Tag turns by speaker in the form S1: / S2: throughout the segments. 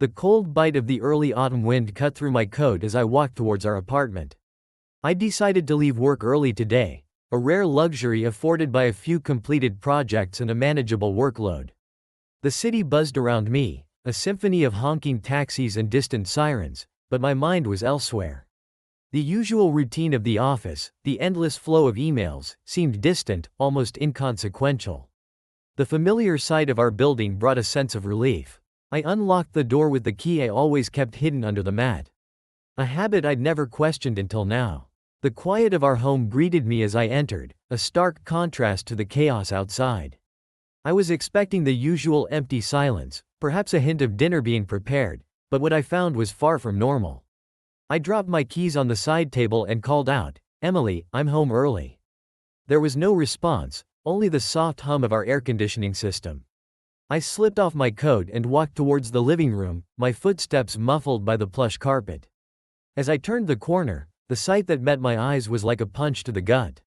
S1: The cold bite of the early autumn wind cut through my coat as I walked towards our apartment. I decided to leave work early today, a rare luxury afforded by a few completed projects and a manageable workload. The city buzzed around me, a symphony of honking taxis and distant sirens, but my mind was elsewhere. The usual routine of the office, the endless flow of emails, seemed distant, almost inconsequential. The familiar sight of our building brought a sense of relief. I unlocked the door with the key I always kept hidden under the mat. A habit I'd never questioned until now. The quiet of our home greeted me as I entered, a stark contrast to the chaos outside. I was expecting the usual empty silence, perhaps a hint of dinner being prepared, but what I found was far from normal. I dropped my keys on the side table and called out, "Emily, I'm home early." There was no response, only the soft hum of our air conditioning system. I slipped off my coat and walked towards the living room, my footsteps muffled by the plush carpet. As I turned the corner, the sight that met my eyes was like a punch to the gut.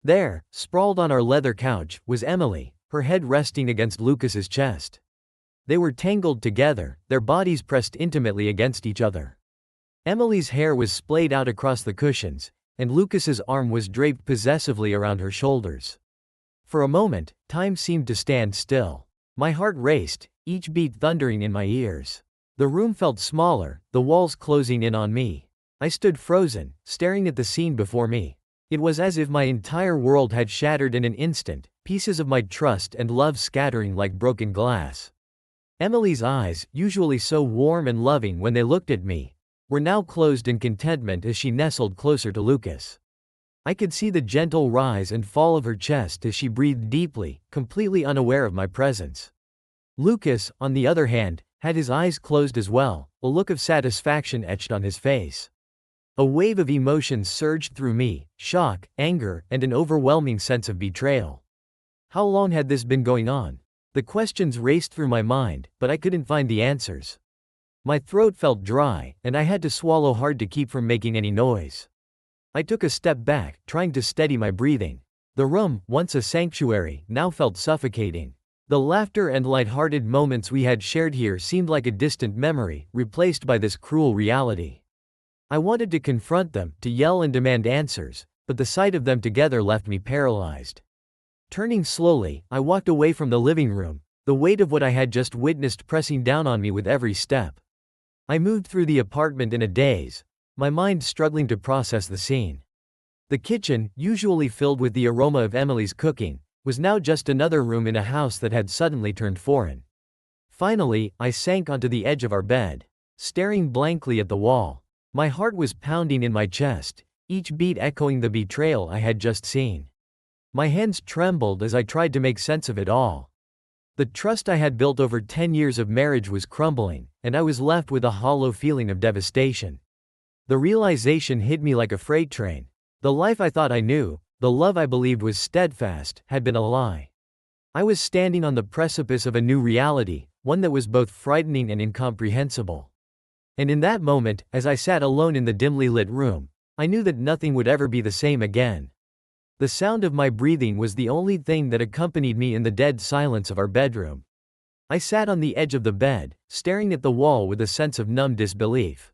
S1: There, sprawled on our leather couch, was Emily, her head resting against Lucas's chest. They were tangled together, their bodies pressed intimately against each other. Emily's hair was splayed out across the cushions, and Lucas's arm was draped possessively around her shoulders. For a moment, time seemed to stand still. My heart raced, each beat thundering in my ears. The room felt smaller, the walls closing in on me. I stood frozen, staring at the scene before me. It was as if my entire world had shattered in an instant, pieces of my trust and love scattering like broken glass. Emily's eyes, usually so warm and loving when they looked at me, were now closed in contentment as she nestled closer to Lucas. I could see the gentle rise and fall of her chest as she breathed deeply, completely unaware of my presence. Lucas, on the other hand, had his eyes closed as well, a look of satisfaction etched on his face. A wave of emotions surged through me, shock, anger, and an overwhelming sense of betrayal. How long had this been going on? The questions raced through my mind, but I couldn't find the answers. My throat felt dry, and I had to swallow hard to keep from making any noise. I took a step back, trying to steady my breathing. The room, once a sanctuary, now felt suffocating. The laughter and light-hearted moments we had shared here seemed like a distant memory, replaced by this cruel reality. I wanted to confront them, to yell and demand answers, but the sight of them together left me paralyzed. Turning slowly, I walked away from the living room, the weight of what I had just witnessed pressing down on me with every step. I moved through the apartment in a daze, my mind struggling to process the scene. The kitchen, usually filled with the aroma of Emily's cooking, was now just another room in a house that had suddenly turned foreign. Finally, I sank onto the edge of our bed, staring blankly at the wall. My heart was pounding in my chest, each beat echoing the betrayal I had just seen. My hands trembled as I tried to make sense of it all. The trust I had built over 10 years of marriage was crumbling, and I was left with a hollow feeling of devastation. The realization hit me like a freight train. The life I thought I knew, the love I believed was steadfast, had been a lie. I was standing on the precipice of a new reality, one that was both frightening and incomprehensible. And in that moment, as I sat alone in the dimly lit room, I knew that nothing would ever be the same again. The sound of my breathing was the only thing that accompanied me in the dead silence of our bedroom. I sat on the edge of the bed, staring at the wall with a sense of numb disbelief.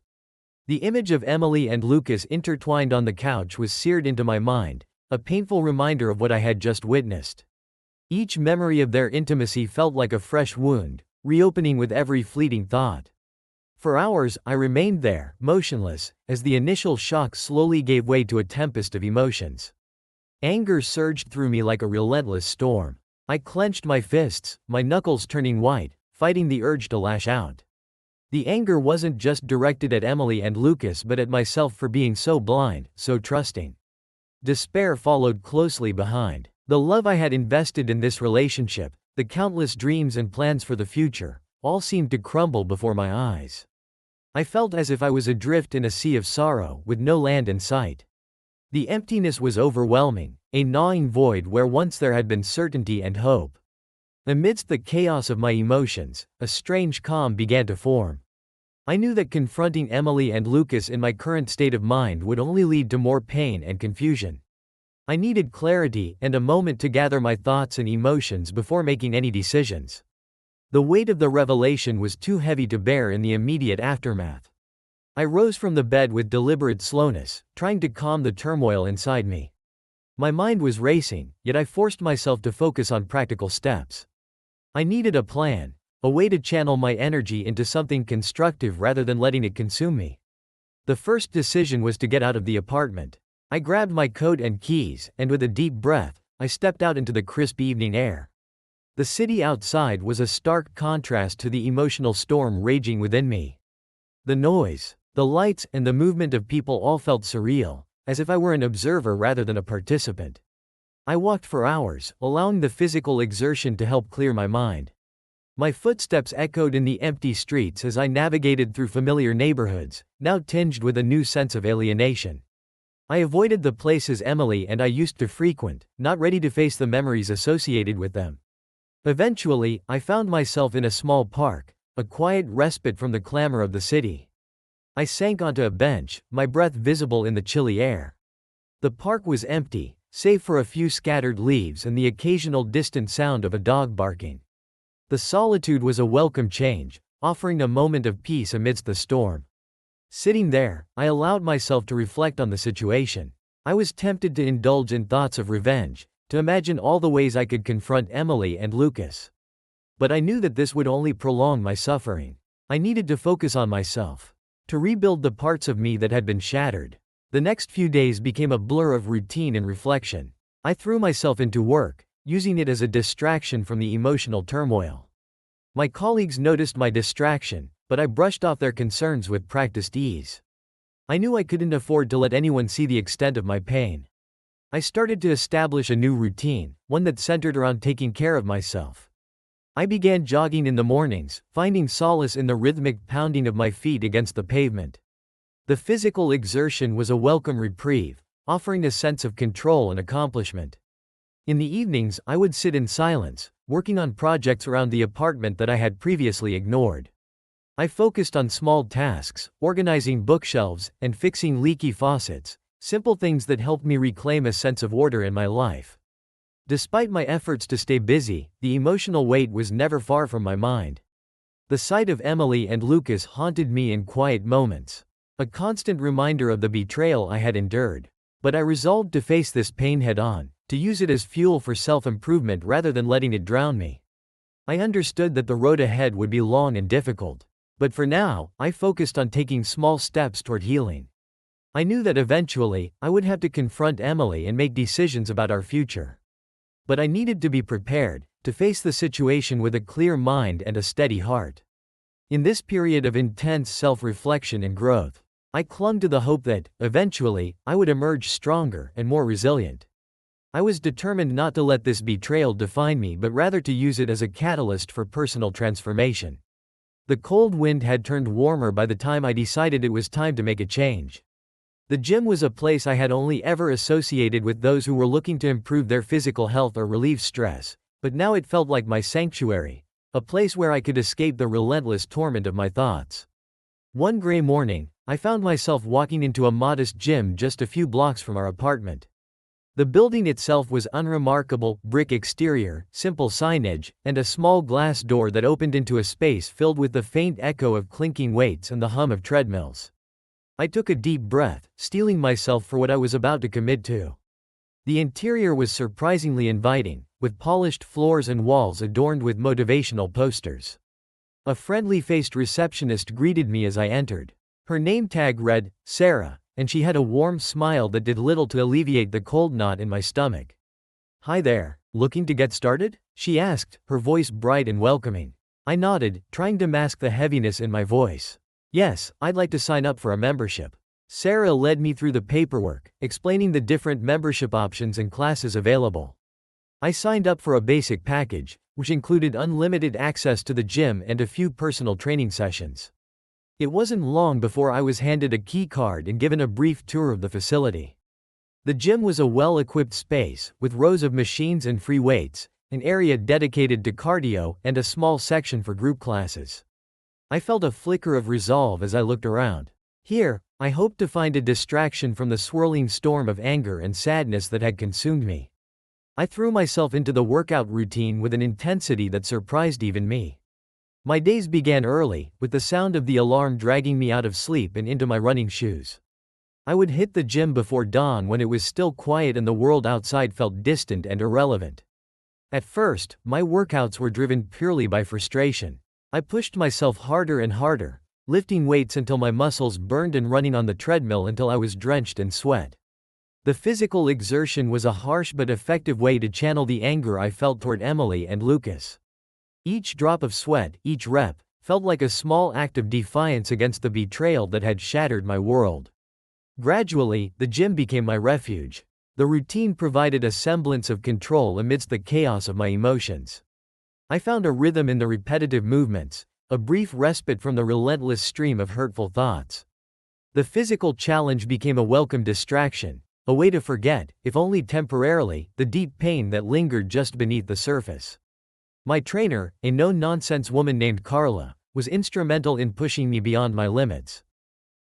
S1: The image of Emily and Lucas intertwined on the couch was seared into my mind, a painful reminder of what I had just witnessed. Each memory of their intimacy felt like a fresh wound, reopening with every fleeting thought. For hours, I remained there, motionless, as the initial shock slowly gave way to a tempest of emotions. Anger surged through me like a relentless storm. I clenched my fists, my knuckles turning white, fighting the urge to lash out. The anger wasn't just directed at Emily and Lucas but at myself for being so blind, so trusting. Despair followed closely behind. The love I had invested in this relationship, the countless dreams and plans for the future, all seemed to crumble before my eyes. I felt as if I was adrift in a sea of sorrow, with no land in sight. The emptiness was overwhelming, a gnawing void where once there had been certainty and hope. Amidst the chaos of my emotions, a strange calm began to form. I knew that confronting Emily and Lucas in my current state of mind would only lead to more pain and confusion. I needed clarity and a moment to gather my thoughts and emotions before making any decisions. The weight of the revelation was too heavy to bear in the immediate aftermath. I rose from the bed with deliberate slowness, trying to calm the turmoil inside me. My mind was racing, yet I forced myself to focus on practical steps. I needed a plan, a way to channel my energy into something constructive rather than letting it consume me. The first decision was to get out of the apartment. I grabbed my coat and keys, and with a deep breath, I stepped out into the crisp evening air. The city outside was a stark contrast to the emotional storm raging within me. The noise, the lights, and the movement of people all felt surreal, as if I were an observer rather than a participant. I walked for hours, allowing the physical exertion to help clear my mind. My footsteps echoed in the empty streets as I navigated through familiar neighborhoods, now tinged with a new sense of alienation. I avoided the places Emily and I used to frequent, not ready to face the memories associated with them. Eventually, I found myself in a small park, a quiet respite from the clamor of the city. I sank onto a bench, my breath visible in the chilly air. The park was empty, save for a few scattered leaves and the occasional distant sound of a dog barking. The solitude was a welcome change, offering a moment of peace amidst the storm. Sitting there, I allowed myself to reflect on the situation. I was tempted to indulge in thoughts of revenge, to imagine all the ways I could confront Emily and Lucas. But I knew that this would only prolong my suffering. I needed to focus on myself, to rebuild the parts of me that had been shattered. The next few days became a blur of routine and reflection. I threw myself into work, using it as a distraction from the emotional turmoil. My colleagues noticed my distraction, but I brushed off their concerns with practiced ease. I knew I couldn't afford to let anyone see the extent of my pain. I started to establish a new routine, one that centered around taking care of myself. I began jogging in the mornings, finding solace in the rhythmic pounding of my feet against the pavement. The physical exertion was a welcome reprieve, offering a sense of control and accomplishment. In the evenings, I would sit in silence, working on projects around the apartment that I had previously ignored. I focused on small tasks, organizing bookshelves, and fixing leaky faucets, simple things that helped me reclaim a sense of order in my life. Despite my efforts to stay busy, the emotional weight was never far from my mind. The sight of Emily and Lucas haunted me in quiet moments, a constant reminder of the betrayal I had endured. But I resolved to face this pain head-on, to use it as fuel for self-improvement rather than letting it drown me. I understood that the road ahead would be long and difficult, but for now, I focused on taking small steps toward healing. I knew that eventually, I would have to confront Emily and make decisions about our future. But I needed to be prepared, to face the situation with a clear mind and a steady heart. In this period of intense self-reflection and growth, I clung to the hope that, eventually, I would emerge stronger and more resilient. I was determined not to let this betrayal define me but rather to use it as a catalyst for personal transformation. The cold wind had turned warmer by the time I decided it was time to make a change. The gym was a place I had only ever associated with those who were looking to improve their physical health or relieve stress, but now it felt like my sanctuary, a place where I could escape the relentless torment of my thoughts. One gray morning, I found myself walking into a modest gym just a few blocks from our apartment. The building itself was unremarkable, brick exterior, simple signage, and a small glass door that opened into a space filled with the faint echo of clinking weights and the hum of treadmills. I took a deep breath, steeling myself for what I was about to commit to. The interior was surprisingly inviting, with polished floors and walls adorned with motivational posters. A friendly-faced receptionist greeted me as I entered. Her name tag read, Sarah, and she had a warm smile that did little to alleviate the cold knot in my stomach. "Hi there, looking to get started?" she asked, her voice bright and welcoming. I nodded, trying to mask the heaviness in my voice. "Yes, I'd like to sign up for a membership." Sarah led me through the paperwork, explaining the different membership options and classes available. I signed up for a basic package, which included unlimited access to the gym and a few personal training sessions. It wasn't long before I was handed a key card and given a brief tour of the facility. The gym was a well-equipped space, with rows of machines and free weights, an area dedicated to cardio, and a small section for group classes. I felt a flicker of resolve as I looked around. Here, I hoped to find a distraction from the swirling storm of anger and sadness that had consumed me. I threw myself into the workout routine with an intensity that surprised even me. My days began early, with the sound of the alarm dragging me out of sleep and into my running shoes. I would hit the gym before dawn when it was still quiet and the world outside felt distant and irrelevant. At first, my workouts were driven purely by frustration. I pushed myself harder and harder, lifting weights until my muscles burned and running on the treadmill until I was drenched in sweat. The physical exertion was a harsh but effective way to channel the anger I felt toward Emily and Lucas. Each drop of sweat, each rep, felt like a small act of defiance against the betrayal that had shattered my world. Gradually, the gym became my refuge. The routine provided a semblance of control amidst the chaos of my emotions. I found a rhythm in the repetitive movements, a brief respite from the relentless stream of hurtful thoughts. The physical challenge became a welcome distraction, a way to forget, if only temporarily, the deep pain that lingered just beneath the surface. My trainer, a no-nonsense woman named Carla, was instrumental in pushing me beyond my limits.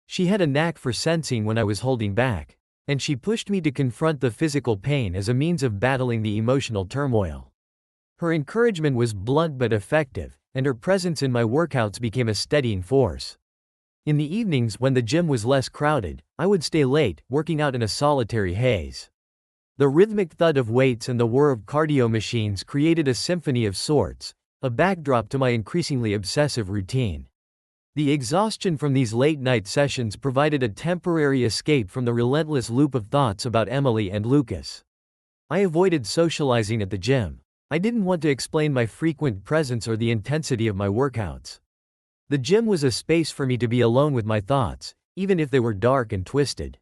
S1: She had a knack for sensing when I was holding back, and she pushed me to confront the physical pain as a means of battling the emotional turmoil. Her encouragement was blunt but effective, and her presence in my workouts became a steadying force. In the evenings when the gym was less crowded, I would stay late, working out in a solitary haze. The rhythmic thud of weights and the whir of cardio machines created a symphony of sorts, a backdrop to my increasingly obsessive routine. The exhaustion from these late-night sessions provided a temporary escape from the relentless loop of thoughts about Emily and Lucas. I avoided socializing at the gym. I didn't want to explain my frequent presence or the intensity of my workouts. The gym was a space for me to be alone with my thoughts, even if they were dark and twisted.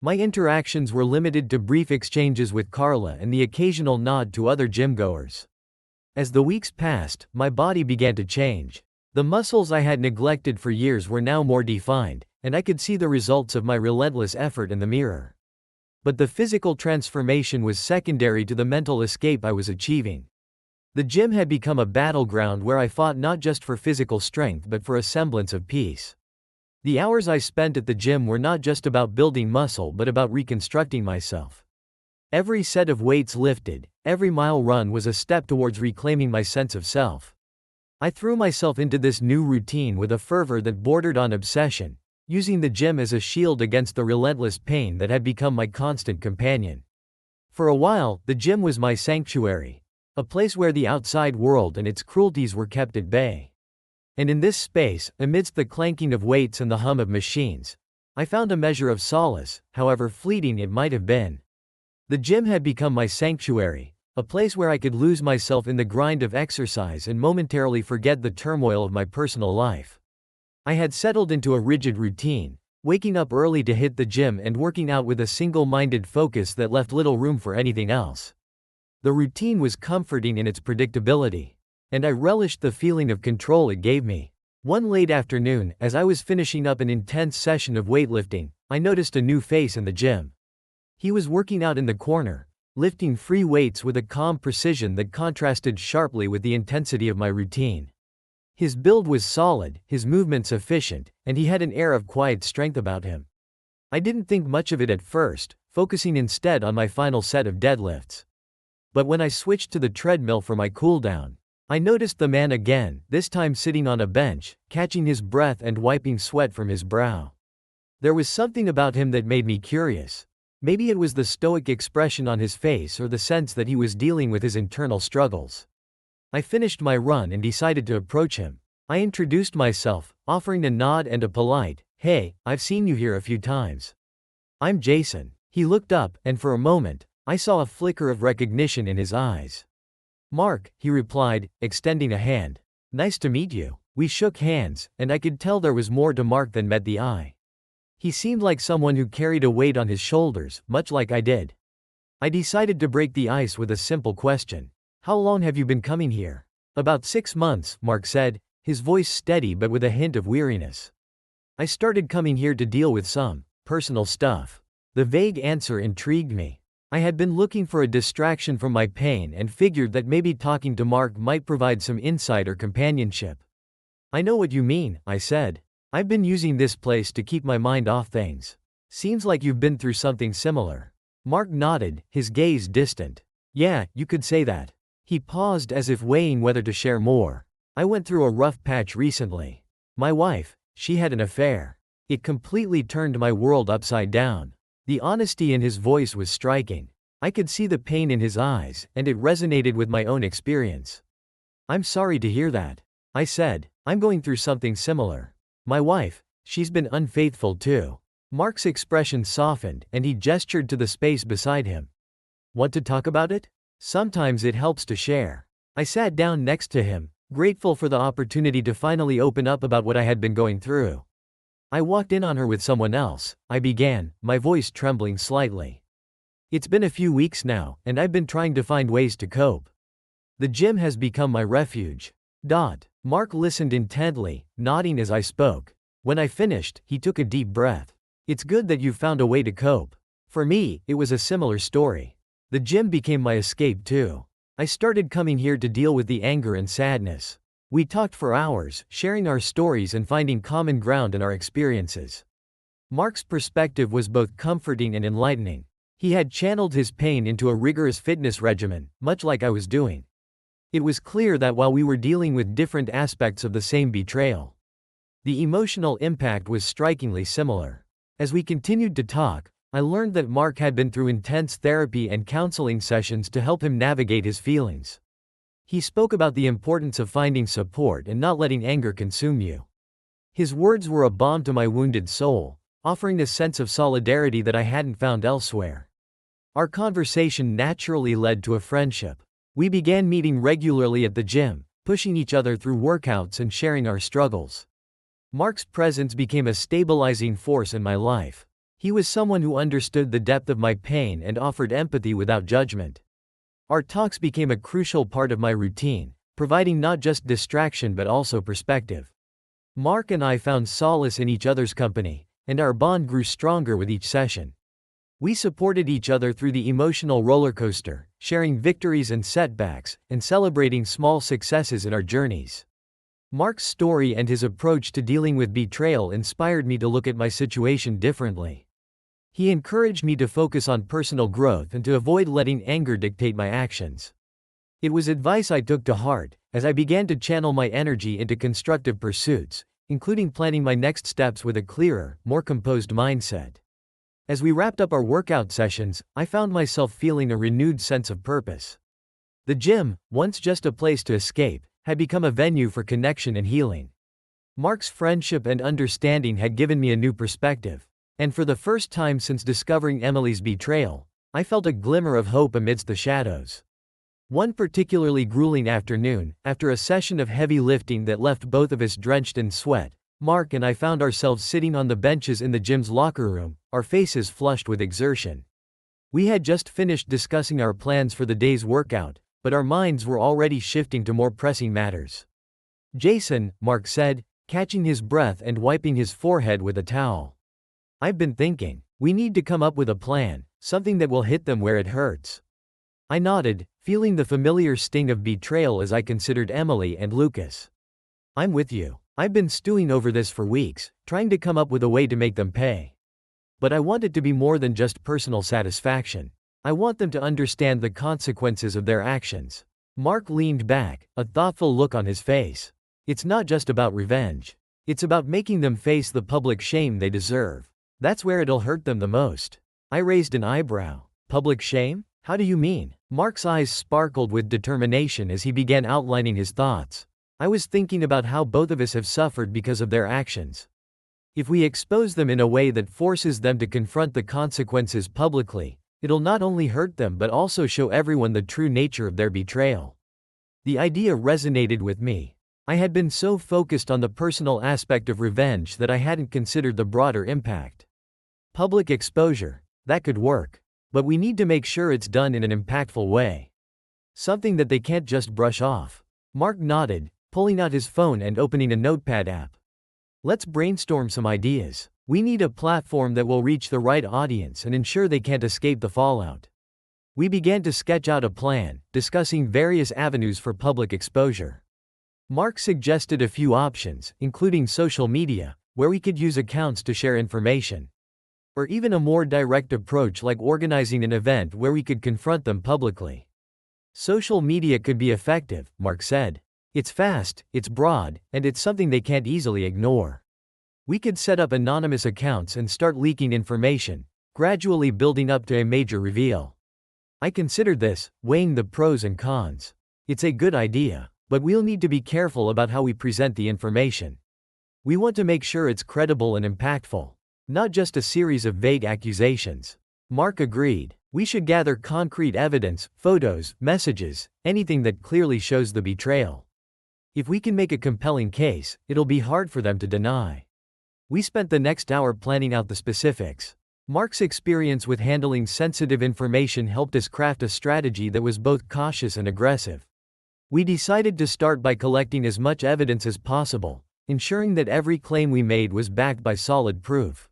S1: My interactions were limited to brief exchanges with Carla and the occasional nod to other gym-goers. As the weeks passed, my body began to change. The muscles I had neglected for years were now more defined, and I could see the results of my relentless effort in the mirror. But the physical transformation was secondary to the mental escape I was achieving. The gym had become a battleground where I fought not just for physical strength but for a semblance of peace. The hours I spent at the gym were not just about building muscle but about reconstructing myself. Every set of weights lifted, every mile run was a step towards reclaiming my sense of self. I threw myself into this new routine with a fervor that bordered on obsession, using the gym as a shield against the relentless pain that had become my constant companion. For a while, the gym was my sanctuary, a place where the outside world and its cruelties were kept at bay. And in this space, amidst the clanking of weights and the hum of machines, I found a measure of solace, however fleeting it might have been. The gym had become my sanctuary, a place where I could lose myself in the grind of exercise and momentarily forget the turmoil of my personal life. I had settled into a rigid routine, waking up early to hit the gym and working out with a single-minded focus that left little room for anything else. The routine was comforting in its predictability, and I relished the feeling of control it gave me. One late afternoon, as I was finishing up an intense session of weightlifting, I noticed a new face in the gym. He was working out in the corner, lifting free weights with a calm precision that contrasted sharply with the intensity of my routine. His build was solid, his movements efficient, and he had an air of quiet strength about him. I didn't think much of it at first, focusing instead on my final set of deadlifts. But when I switched to the treadmill for my cooldown, I noticed the man again, this time sitting on a bench, catching his breath and wiping sweat from his brow. There was something about him that made me curious. Maybe it was the stoic expression on his face or the sense that he was dealing with his internal struggles. I finished my run and decided to approach him. I introduced myself, offering a nod and a polite, "Hey, I've seen you here a few times. I'm Jason." He looked up, and for a moment, I saw a flicker of recognition in his eyes. "Mark," he replied, extending a hand. "Nice to meet you." We shook hands, and I could tell there was more to Mark than met the eye. He seemed like someone who carried a weight on his shoulders, much like I did. I decided to break the ice with a simple question. "How long have you been coming here?" "About 6 months," Mark said, his voice steady but with a hint of weariness. "I started coming here to deal with some personal stuff." The vague answer intrigued me. I had been looking for a distraction from my pain and figured that maybe talking to Mark might provide some insight or companionship. "I know what you mean," I said. "I've been using this place to keep my mind off things." "Seems like you've been through something similar." Mark nodded, his gaze distant. "Yeah, you could say that." He paused as if weighing whether to share more. I went through a rough patch recently. My wife, she had an affair. It completely turned my world upside down. The honesty in his voice was striking. I could see the pain in his eyes, and it resonated with my own experience. I'm sorry to hear that. I said, I'm going through something similar. My wife, she's been unfaithful too. Mark's expression softened, and he gestured to the space beside him. Want to talk about it? Sometimes it helps to share. I sat down next to him, grateful for the opportunity to finally open up about what I had been going through. I walked in on her with someone else, I began, my voice trembling slightly. It's been a few weeks now, and I've been trying to find ways to cope. The gym has become my refuge. Mark listened intently, nodding as I spoke. When I finished, he took a deep breath. It's good that you've found a way to cope. For me, it was a similar story. The gym became my escape too. I started coming here to deal with the anger and sadness. We talked for hours, sharing our stories and finding common ground in our experiences. Mark's perspective was both comforting and enlightening. He had channeled his pain into a rigorous fitness regimen, much like I was doing. It was clear that while we were dealing with different aspects of the same betrayal, the emotional impact was strikingly similar. As we continued to talk, I learned that Mark had been through intense therapy and counseling sessions to help him navigate his feelings. He spoke about the importance of finding support and not letting anger consume you. His words were a balm to my wounded soul, offering a sense of solidarity that I hadn't found elsewhere. Our conversation naturally led to a friendship. We began meeting regularly at the gym, pushing each other through workouts and sharing our struggles. Mark's presence became a stabilizing force in my life. He was someone who understood the depth of my pain and offered empathy without judgment. Our talks became a crucial part of my routine, providing not just distraction but also perspective. Mark and I found solace in each other's company, and our bond grew stronger with each session. We supported each other through the emotional roller coaster, sharing victories and setbacks, and celebrating small successes in our journeys. Mark's story and his approach to dealing with betrayal inspired me to look at my situation differently. He encouraged me to focus on personal growth and to avoid letting anger dictate my actions. It was advice I took to heart, as I began to channel my energy into constructive pursuits, including planning my next steps with a clearer, more composed mindset. As we wrapped up our workout sessions, I found myself feeling a renewed sense of purpose. The gym, once just a place to escape, had become a venue for connection and healing. Mark's friendship and understanding had given me a new perspective. And for the first time since discovering Emily's betrayal, I felt a glimmer of hope amidst the shadows. One particularly grueling afternoon, after a session of heavy lifting that left both of us drenched in sweat, Mark and I found ourselves sitting on the benches in the gym's locker room, our faces flushed with exertion. We had just finished discussing our plans for the day's workout, but our minds were already shifting to more pressing matters. "Jason," Mark said, catching his breath and wiping his forehead with a towel. "I've been thinking, we need to come up with a plan, something that will hit them where it hurts." I nodded, feeling the familiar sting of betrayal as I considered Emily and Lucas. "I'm with you. I've been stewing over this for weeks, trying to come up with a way to make them pay. But I want it to be more than just personal satisfaction. I want them to understand the consequences of their actions." Mark leaned back, a thoughtful look on his face. "It's not just about revenge. It's about making them face the public shame they deserve. That's where it'll hurt them the most." I raised an eyebrow. "Public shame? How do you mean?" Mark's eyes sparkled with determination as he began outlining his thoughts. "I was thinking about how both of us have suffered because of their actions. If we expose them in a way that forces them to confront the consequences publicly, it'll not only hurt them but also show everyone the true nature of their betrayal." The idea resonated with me. I had been so focused on the personal aspect of revenge that I hadn't considered the broader impact. Public exposure, that could work. But we need to make sure it's done in an impactful way. Something that they can't just brush off. Mark nodded, pulling out his phone and opening a notepad app. "Let's brainstorm some ideas. We need a platform that will reach the right audience and ensure they can't escape the fallout." We began to sketch out a plan, discussing various avenues for public exposure. Mark suggested a few options, including social media, where we could use accounts to share information. Or even a more direct approach like organizing an event where we could confront them publicly. "Social media could be effective," Mark said. It's fast, it's broad, and it's something they can't easily ignore. We could set up anonymous accounts and start leaking information, gradually building up to a major reveal. I considered this, weighing the pros and cons. It's a good idea, but we'll need to be careful about how we present the information. We want to make sure it's credible and impactful, not just a series of vague accusations. Mark agreed. We should gather concrete evidence, photos, messages, anything that clearly shows the betrayal. If we can make a compelling case, it'll be hard for them to deny. We spent the next hour planning out the specifics. Mark's experience with handling sensitive information helped us craft a strategy that was both cautious and aggressive. We decided to start by collecting as much evidence as possible, ensuring that every claim we made was backed by solid proof.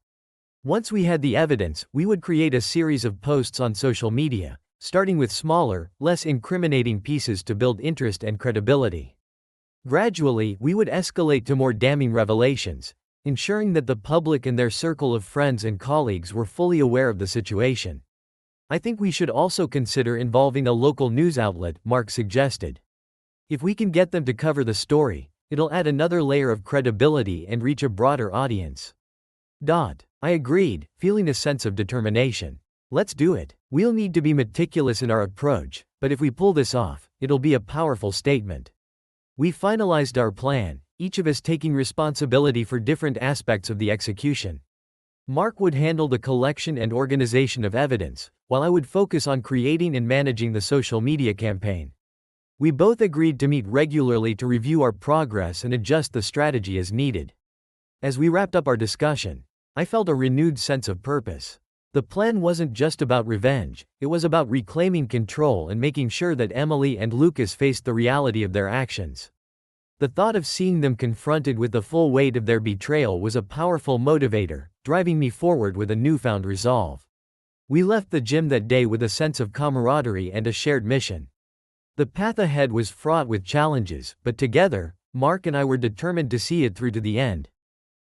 S1: Once we had the evidence, we would create a series of posts on social media, starting with smaller, less incriminating pieces to build interest and credibility. Gradually, we would escalate to more damning revelations, ensuring that the public and their circle of friends and colleagues were fully aware of the situation. I think we should also consider involving a local news outlet, Mark suggested. If we can get them to cover the story, it'll add another layer of credibility and reach a broader audience. I agreed, feeling a sense of determination. Let's do it. We'll need to be meticulous in our approach, but if we pull this off, it'll be a powerful statement. We finalized our plan, each of us taking responsibility for different aspects of the execution. Mark would handle the collection and organization of evidence, while I would focus on creating and managing the social media campaign. We both agreed to meet regularly to review our progress and adjust the strategy as needed. As we wrapped up our discussion, I felt a renewed sense of purpose. The plan wasn't just about revenge, it was about reclaiming control and making sure that Emily and Lucas faced the reality of their actions. The thought of seeing them confronted with the full weight of their betrayal was a powerful motivator, driving me forward with a newfound resolve. We left the gym that day with a sense of camaraderie and a shared mission. The path ahead was fraught with challenges, but together, Mark and I were determined to see it through to the end.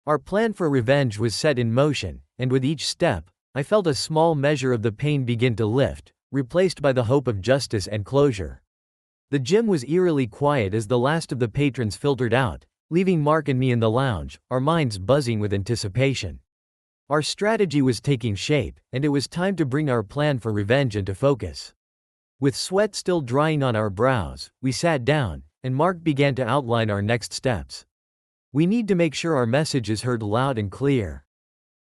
S1: Our plan for revenge was set in motion, and with each step, I felt a small measure of the pain begin to lift, replaced by the hope of justice and closure. The gym was eerily quiet as the last of the patrons filtered out, leaving Mark and me in the lounge, our minds buzzing with anticipation. Our strategy was taking shape, and it was time to bring our plan for revenge into focus. With sweat still drying on our brows, we sat down, and Mark began to outline our next steps. We need to make sure our message is heard loud and clear,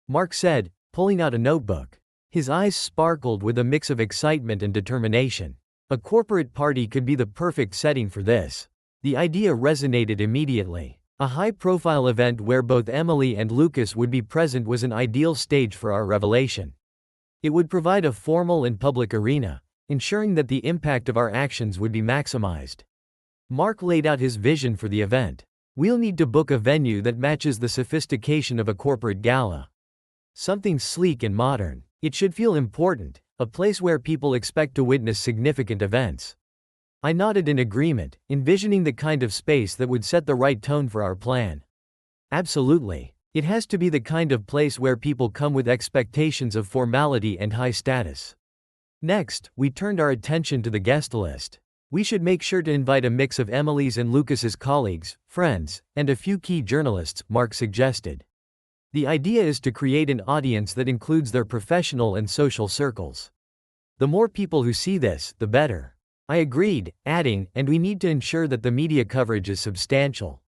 S1: Mark said, pulling out a notebook. His eyes sparkled with a mix of excitement and determination. A corporate party could be the perfect setting for this. The idea resonated immediately. A high-profile event where both Emily and Lucas would be present was an ideal stage for our revelation. It would provide a formal and public arena, ensuring that the impact of our actions would be maximized. Mark laid out his vision for the event. We'll need to book a venue that matches the sophistication of a corporate gala. Something sleek and modern. It should feel important, a place where people expect to witness significant events. I nodded in agreement, envisioning the kind of space that would set the right tone for our plan. Absolutely. It has to be the kind of place where people come with expectations of formality and high status. Next, we turned our attention to the guest list. We should make sure to invite a mix of Emily's and Lucas's colleagues, friends, and a few key journalists, Mark suggested. The idea is to create an audience that includes their professional and social circles. The more people who see this, the better. I agreed, adding, and we need to ensure that the media coverage is substantial.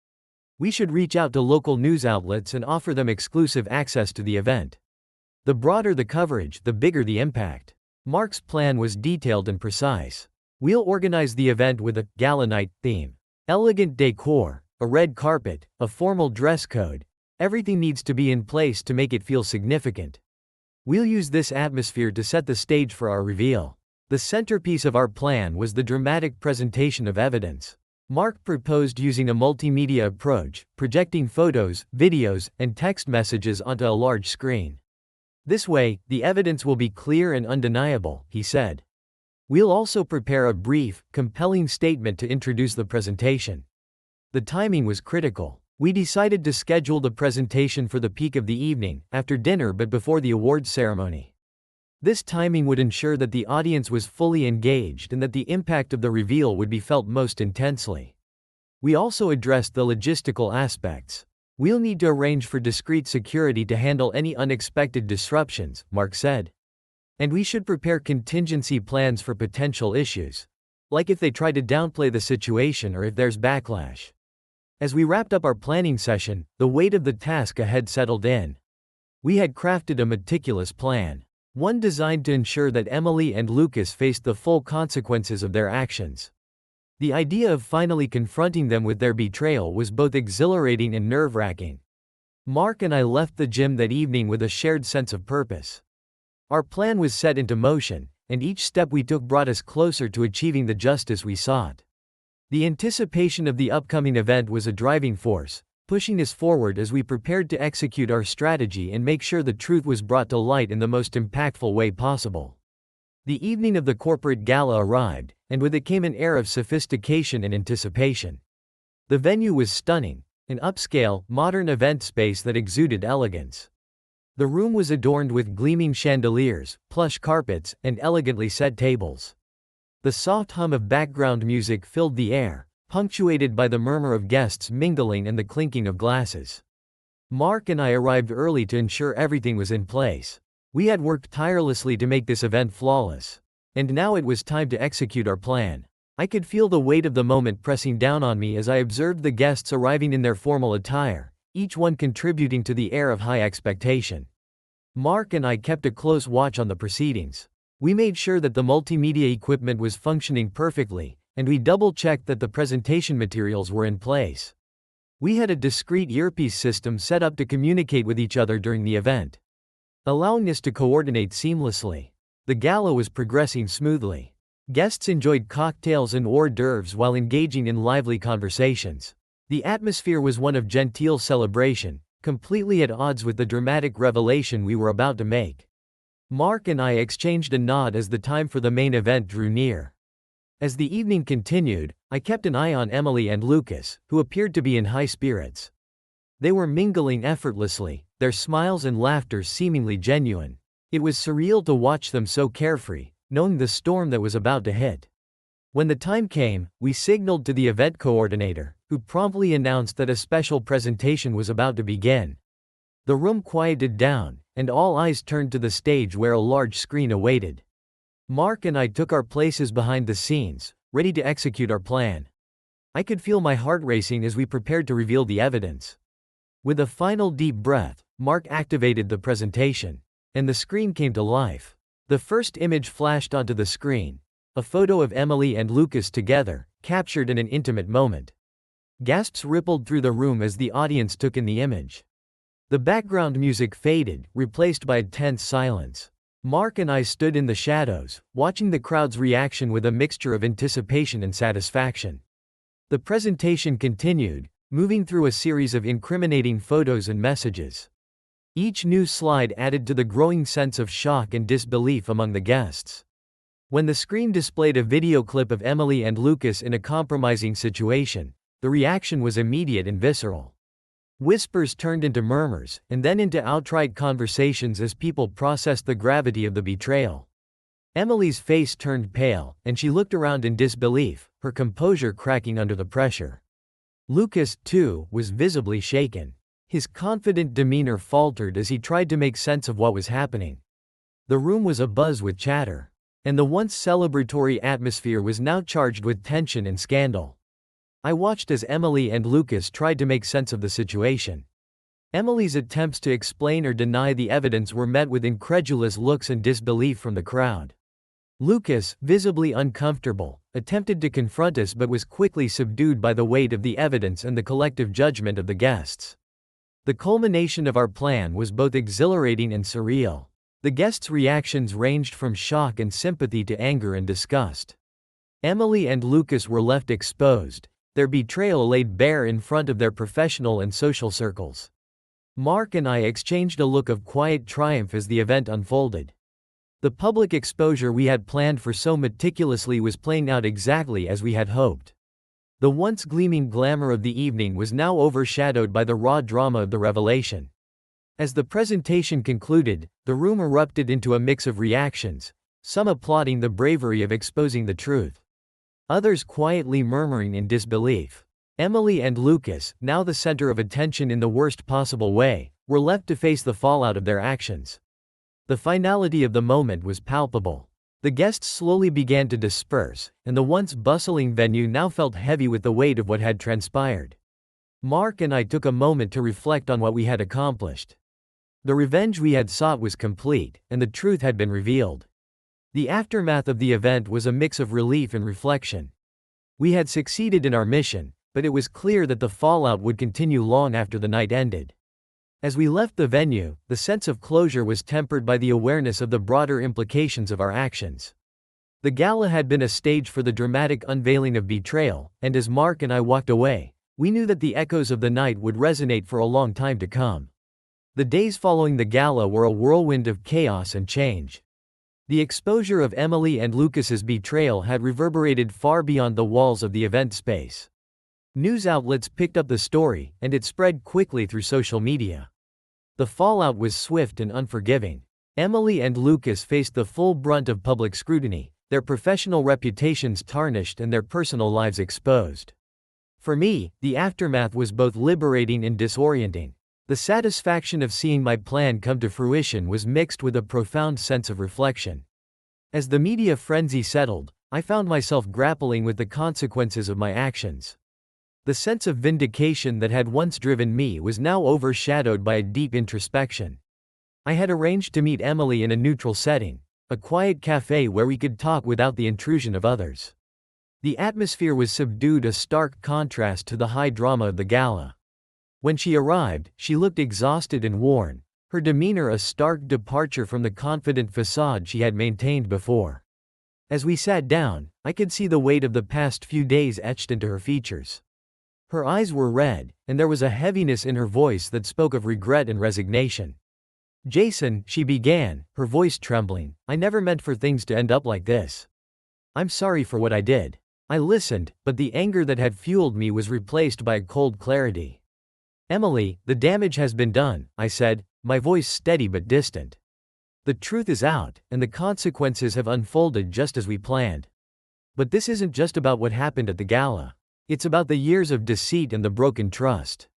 S1: We should reach out to local news outlets and offer them exclusive access to the event. The broader the coverage, the bigger the impact. Mark's plan was detailed and precise. We'll organize the event with a gala night theme. Elegant decor, a red carpet, a formal dress code. Everything needs to be in place to make it feel significant. We'll use this atmosphere to set the stage for our reveal. The centerpiece of our plan was the dramatic presentation of evidence. Mark proposed using a multimedia approach, projecting photos, videos, and text messages onto a large screen. This way, the evidence will be clear and undeniable, he said. We'll also prepare a brief, compelling statement to introduce the presentation. The timing was critical. We decided to schedule the presentation for the peak of the evening, after dinner but before the awards ceremony. This timing would ensure that the audience was fully engaged and that the impact of the reveal would be felt most intensely. We also addressed the logistical aspects. We'll need to arrange for discreet security to handle any unexpected disruptions, Mark said. And we should prepare contingency plans for potential issues. Like if they try to downplay the situation or if there's backlash. As we wrapped up our planning session, the weight of the task ahead settled in. We had crafted a meticulous plan. One designed to ensure that Emily and Lucas faced the full consequences of their actions. The idea of finally confronting them with their betrayal was both exhilarating and nerve-wracking. Mark and I left the gym that evening with a shared sense of purpose. Our plan was set into motion, and each step we took brought us closer to achieving the justice we sought. The anticipation of the upcoming event was a driving force, pushing us forward as we prepared to execute our strategy and make sure the truth was brought to light in the most impactful way possible. The evening of the corporate gala arrived, and with it came an air of sophistication and anticipation. The venue was stunning, an upscale, modern event space that exuded elegance. The room was adorned with gleaming chandeliers, plush carpets, and elegantly set tables. The soft hum of background music filled the air, punctuated by the murmur of guests mingling and the clinking of glasses. Mark and I arrived early to ensure everything was in place. We had worked tirelessly to make this event flawless. And now it was time to execute our plan. I could feel the weight of the moment pressing down on me as I observed the guests arriving in their formal attire, each one contributing to the air of high expectation. Mark and I kept a close watch on the proceedings. We made sure that the multimedia equipment was functioning perfectly, and we double-checked that the presentation materials were in place. We had a discreet earpiece system set up to communicate with each other during the event, allowing us to coordinate seamlessly. The gala was progressing smoothly. Guests enjoyed cocktails and hors d'oeuvres while engaging in lively conversations. The atmosphere was one of genteel celebration, completely at odds with the dramatic revelation we were about to make. Mark and I exchanged a nod as the time for the main event drew near. As the evening continued, I kept an eye on Emily and Lucas, who appeared to be in high spirits. They were mingling effortlessly, their smiles and laughter seemingly genuine. It was surreal to watch them so carefree, knowing the storm that was about to hit. When the time came, we signaled to the event coordinator, who promptly announced that a special presentation was about to begin. The room quieted down, and all eyes turned to the stage where a large screen awaited. Mark and I took our places behind the scenes, ready to execute our plan. I could feel my heart racing as we prepared to reveal the evidence. With a final deep breath, Mark activated the presentation, and the screen came to life. The first image flashed onto the screen, a photo of Emily and Lucas together, captured in an intimate moment. Gasps rippled through the room as the audience took in the image. The background music faded, replaced by a tense silence. Mark and I stood in the shadows, watching the crowd's reaction with a mixture of anticipation and satisfaction. The presentation continued, moving through a series of incriminating photos and messages. Each new slide added to the growing sense of shock and disbelief among the guests. When the screen displayed a video clip of Emily and Lucas in a compromising situation, the reaction was immediate and visceral. Whispers turned into murmurs, and then into outright conversations as people processed the gravity of the betrayal. Emily's face turned pale, and she looked around in disbelief, her composure cracking under the pressure. Lucas, too, was visibly shaken. His confident demeanor faltered as he tried to make sense of what was happening. The room was abuzz with chatter, and the once celebratory atmosphere was now charged with tension and scandal. I watched as Emily and Lucas tried to make sense of the situation. Emily's attempts to explain or deny the evidence were met with incredulous looks and disbelief from the crowd. Lucas, visibly uncomfortable, attempted to confront us but was quickly subdued by the weight of the evidence and the collective judgment of the guests. The culmination of our plan was both exhilarating and surreal. The guests' reactions ranged from shock and sympathy to anger and disgust. Emily and Lucas were left exposed, their betrayal laid bare in front of their professional and social circles. Mark and I exchanged a look of quiet triumph as the event unfolded. The public exposure we had planned for so meticulously was playing out exactly as we had hoped. The once gleaming glamour of the evening was now overshadowed by the raw drama of the revelation. As the presentation concluded, the room erupted into a mix of reactions, some applauding the bravery of exposing the truth, others quietly murmuring in disbelief. Emily and Lucas, now the center of attention in the worst possible way, were left to face the fallout of their actions. The finality of the moment was palpable. The guests slowly began to disperse, and the once bustling venue now felt heavy with the weight of what had transpired. Mark and I took a moment to reflect on what we had accomplished. The revenge we had sought was complete, and the truth had been revealed. The aftermath of the event was a mix of relief and reflection. We had succeeded in our mission, but it was clear that the fallout would continue long after the night ended. As we left the venue, the sense of closure was tempered by the awareness of the broader implications of our actions. The gala had been a stage for the dramatic unveiling of betrayal, and as Mark and I walked away, we knew that the echoes of the night would resonate for a long time to come. The days following the gala were a whirlwind of chaos and change. The exposure of Emily and Lucas's betrayal had reverberated far beyond the walls of the event space. News outlets picked up the story, and it spread quickly through social media. The fallout was swift and unforgiving. Emily and Lucas faced the full brunt of public scrutiny, their professional reputations tarnished and their personal lives exposed. For me, the aftermath was both liberating and disorienting. The satisfaction of seeing my plan come to fruition was mixed with a profound sense of reflection. As the media frenzy settled, I found myself grappling with the consequences of my actions. The sense of vindication that had once driven me was now overshadowed by a deep introspection. I had arranged to meet Emily in a neutral setting, a quiet cafe where we could talk without the intrusion of others. The atmosphere was subdued, a stark contrast to the high drama of the gala. When she arrived, she looked exhausted and worn, her demeanor a stark departure from the confident facade she had maintained before. As we sat down, I could see the weight of the past few days etched into her features. Her eyes were red, and there was a heaviness in her voice that spoke of regret and resignation. "Jason," she began, her voice trembling, "I never meant for things to end up like this. I'm sorry for what I did." I listened, but the anger that had fueled me was replaced by a cold clarity. "Emily, the damage has been done," I said, my voice steady but distant. "The truth is out, and the consequences have unfolded just as we planned. But this isn't just about what happened at the gala. It's about the years of deceit and the broken trust."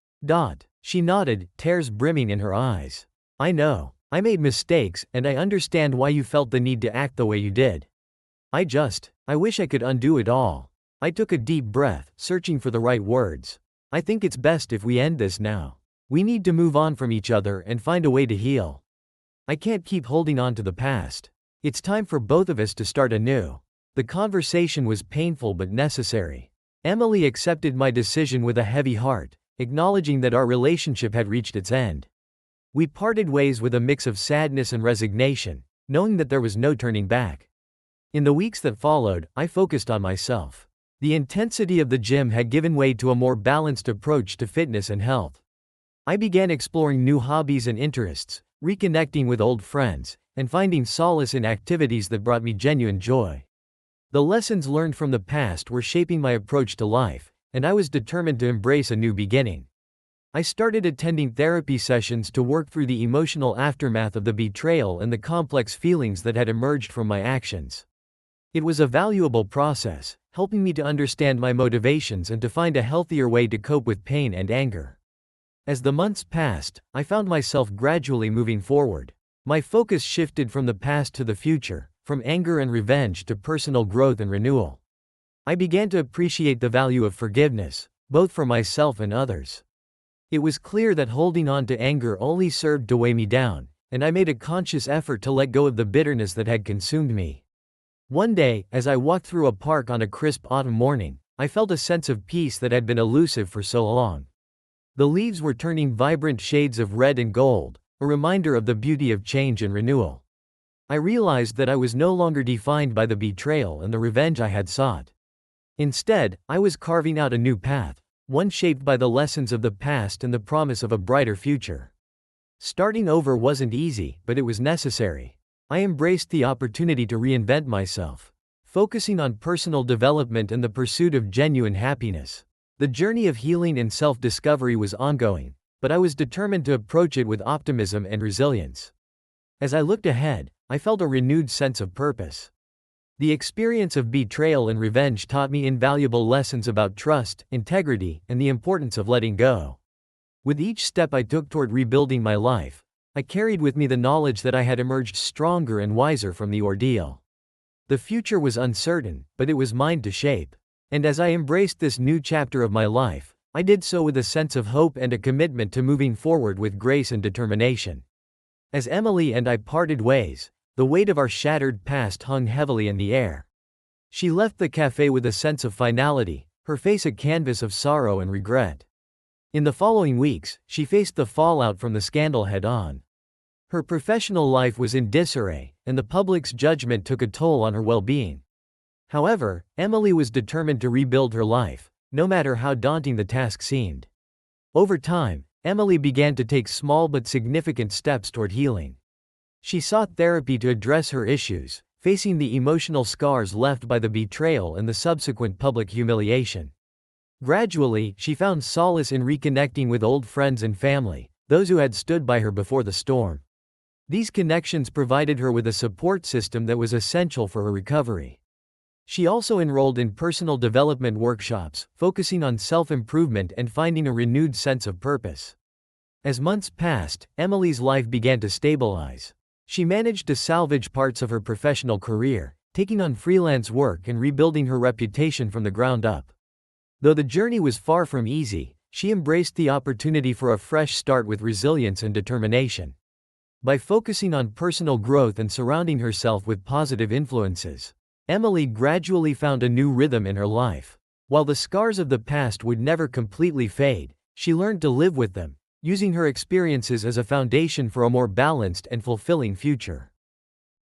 S1: She nodded, tears brimming in her eyes. "I know. I made mistakes, and I understand why you felt the need to act the way you did. I wish I could undo it all." I took a deep breath, searching for the right words. "I think it's best if we end this now. We need to move on from each other and find a way to heal. I can't keep holding on to the past. It's time for both of us to start anew." The conversation was painful but necessary. Emily accepted my decision with a heavy heart, acknowledging that our relationship had reached its end. We parted ways with a mix of sadness and resignation, knowing that there was no turning back. In the weeks that followed, I focused on myself. The intensity of the gym had given way to a more balanced approach to fitness and health. I began exploring new hobbies and interests, reconnecting with old friends, and finding solace in activities that brought me genuine joy. The lessons learned from the past were shaping my approach to life, and I was determined to embrace a new beginning. I started attending therapy sessions to work through the emotional aftermath of the betrayal and the complex feelings that had emerged from my actions. It was a valuable process, helping me to understand my motivations and to find a healthier way to cope with pain and anger. As the months passed, I found myself gradually moving forward. My focus shifted from the past to the future, from anger and revenge to personal growth and renewal. I began to appreciate the value of forgiveness, both for myself and others. It was clear that holding on to anger only served to weigh me down, and I made a conscious effort to let go of the bitterness that had consumed me. One day, as I walked through a park on a crisp autumn morning, I felt a sense of peace that had been elusive for so long. The leaves were turning vibrant shades of red and gold, a reminder of the beauty of change and renewal. I realized that I was no longer defined by the betrayal and the revenge I had sought. Instead, I was carving out a new path, one shaped by the lessons of the past and the promise of a brighter future. Starting over wasn't easy, but it was necessary. I embraced the opportunity to reinvent myself, focusing on personal development and the pursuit of genuine happiness. The journey of healing and self-discovery was ongoing, but I was determined to approach it with optimism and resilience. As I looked ahead, I felt a renewed sense of purpose. The experience of betrayal and revenge taught me invaluable lessons about trust, integrity, and the importance of letting go. With each step I took toward rebuilding my life, I carried with me the knowledge that I had emerged stronger and wiser from the ordeal. The future was uncertain, but it was mine to shape. And as I embraced this new chapter of my life, I did so with a sense of hope and a commitment to moving forward with grace and determination. As Emily and I parted ways, the weight of our shattered past hung heavily in the air. She left the cafe with a sense of finality, her face a canvas of sorrow and regret. In the following weeks, she faced the fallout from the scandal head-on. Her professional life was in disarray, and the public's judgment took a toll on her well-being. However, Emily was determined to rebuild her life, no matter how daunting the task seemed. Over time, Emily began to take small but significant steps toward healing. She sought therapy to address her issues, facing the emotional scars left by the betrayal and the subsequent public humiliation. Gradually, she found solace in reconnecting with old friends and family, those who had stood by her before the storm. These connections provided her with a support system that was essential for her recovery. She also enrolled in personal development workshops, focusing on self-improvement and finding a renewed sense of purpose. As months passed, Emily's life began to stabilize. She managed to salvage parts of her professional career, taking on freelance work and rebuilding her reputation from the ground up. Though the journey was far from easy, she embraced the opportunity for a fresh start with resilience and determination. By focusing on personal growth and surrounding herself with positive influences, Emily gradually found a new rhythm in her life. While the scars of the past would never completely fade, she learned to live with them, using her experiences as a foundation for a more balanced and fulfilling future.